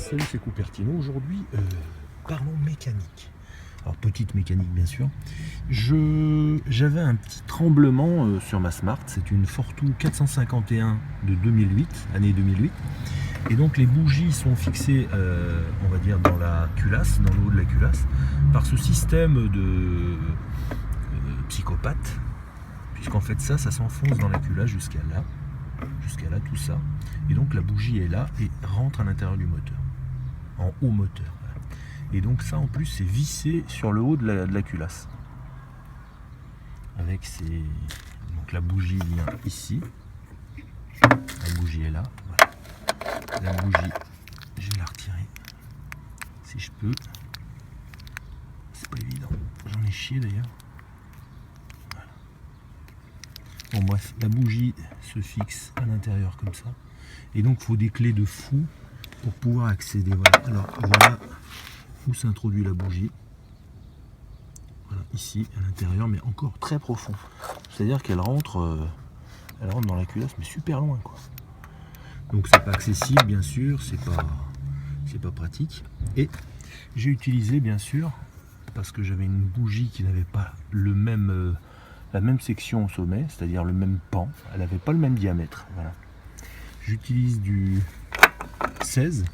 Salut, c'est Cupertino. Aujourd'hui, parlons mécanique. Alors, petite mécanique, bien sûr. J'avais un petit tremblement sur ma Smart. C'est une Fortwo 451 de 2008, année 2008. Et donc, les bougies sont fixées, on va dire, dans la culasse, dans le haut de la culasse, par ce système de psychopathe. Puisqu'en fait, ça s'enfonce dans la culasse jusqu'à là, tout ça. Et donc, la bougie est là et rentre à l'intérieur du moteur, en haut moteur. Et donc ça en plus c'est vissé sur le haut de la culasse. Avec ces... Donc la bougie vient ici. La bougie est là. Voilà. La bougie, je vais la retirer. Si je peux. C'est pas évident. J'en ai chié d'ailleurs. Voilà. Bon bref, la bougie se fixe à l'intérieur comme ça. Et donc il faut des clés de fou pour pouvoir accéder. Voilà. Alors voilà où s'introduit la bougie. Voilà, ici à l'intérieur, mais encore très profond. C'est-à-dire qu'elle rentre, dans la culasse, mais super loin, quoi. Donc c'est pas accessible, bien sûr, c'est pas pratique. Et j'ai utilisé, bien sûr, parce que j'avais une bougie qui n'avait pas la même section au sommet, c'est-à-dire le même pan. Elle n'avait pas le même diamètre. Voilà. J'utilise du 16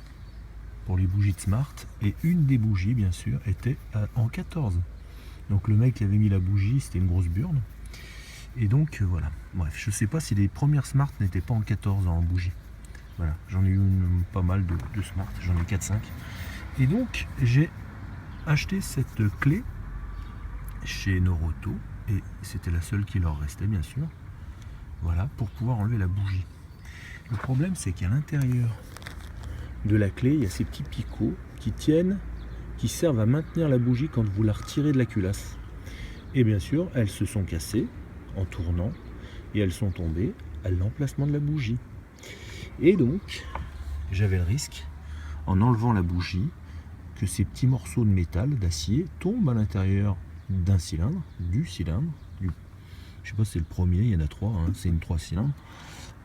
pour les bougies de Smart, et une des bougies bien sûr était en 14. Donc le mec qui avait mis la bougie, c'était une grosse burne, et donc voilà. Bref, je sais pas si les premières Smart n'étaient pas en 14 en bougie. Voilà, j'en ai eu pas mal de Smart, j'en ai 4-5, et donc j'ai acheté cette clé chez Noroto, et c'était la seule qui leur restait bien sûr, voilà, pour pouvoir enlever la bougie. Le problème c'est qu'à l'intérieur de la clé, il y a ces petits picots qui tiennent, qui servent à maintenir la bougie quand vous la retirez de la culasse. Et bien sûr, elles se sont cassées en tournant et elles sont tombées à l'emplacement de la bougie. Et donc, j'avais le risque, en enlevant la bougie, que ces petits morceaux de métal, d'acier, tombent à l'intérieur d'un cylindre, je sais pas si c'est le premier, il y en a 3, hein, c'est une 3 cylindres,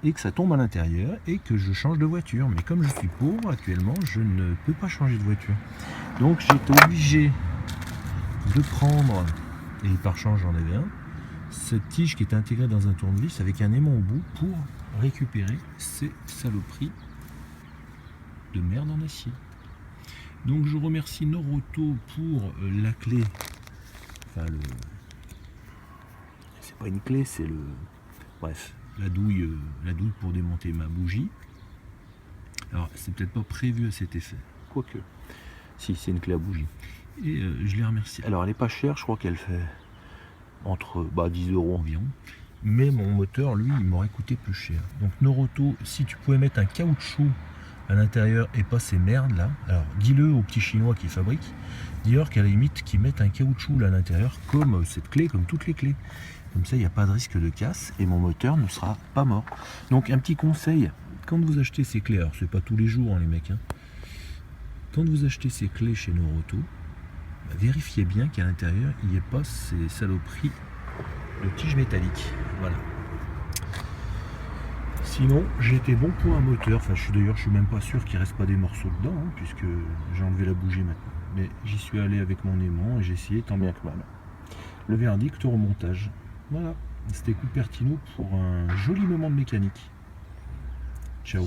et que ça tombe à l'intérieur et que je change de voiture. Mais comme je suis pauvre actuellement, je ne peux pas changer de voiture. Donc j'étais obligé de prendre, et le pare-change j'en avais un, cette tige qui est intégrée dans un tournevis avec un aimant au bout pour récupérer ces saloperies de merde en acier. Donc je remercie Noroto pour la clé, enfin c'est pas une clé, c'est bref, la douille pour démonter ma bougie. Alors c'est peut-être pas prévu à cet effet, quoique si, c'est une clé à bougie, et je les remercie. Alors elle est pas chère, je crois qu'elle fait entre 10 € environ, mais mon moteur lui il m'aurait coûté plus cher. Donc Noroto, si tu pouvais mettre un caoutchouc à l'intérieur et pas ces merdes là, alors dis-le aux petits chinois qui fabriquent, dis-leur qu'à la limite qu'ils mettent un caoutchouc là à l'intérieur, comme cette clé, comme toutes les clés. Comme ça, il n'y a pas de risque de casse et mon moteur ne sera pas mort. Donc, un petit conseil, quand vous achetez ces clés, alors c'est pas tous les jours, hein, les mecs, hein, quand vous achetez ces clés chez Noroto, vérifiez bien qu'à l'intérieur, il n'y ait pas ces saloperies de tiges métalliques. Voilà. Sinon, j'ai été bon pour un moteur. Enfin, je suis même pas sûr qu'il reste pas des morceaux dedans, hein, puisque j'ai enlevé la bougie maintenant. Mais j'y suis allé avec mon aimant et j'ai essayé tant bien que mal. Le verdict au remontage. Voilà, c'était Cupertino pour un joli moment de mécanique. Ciao.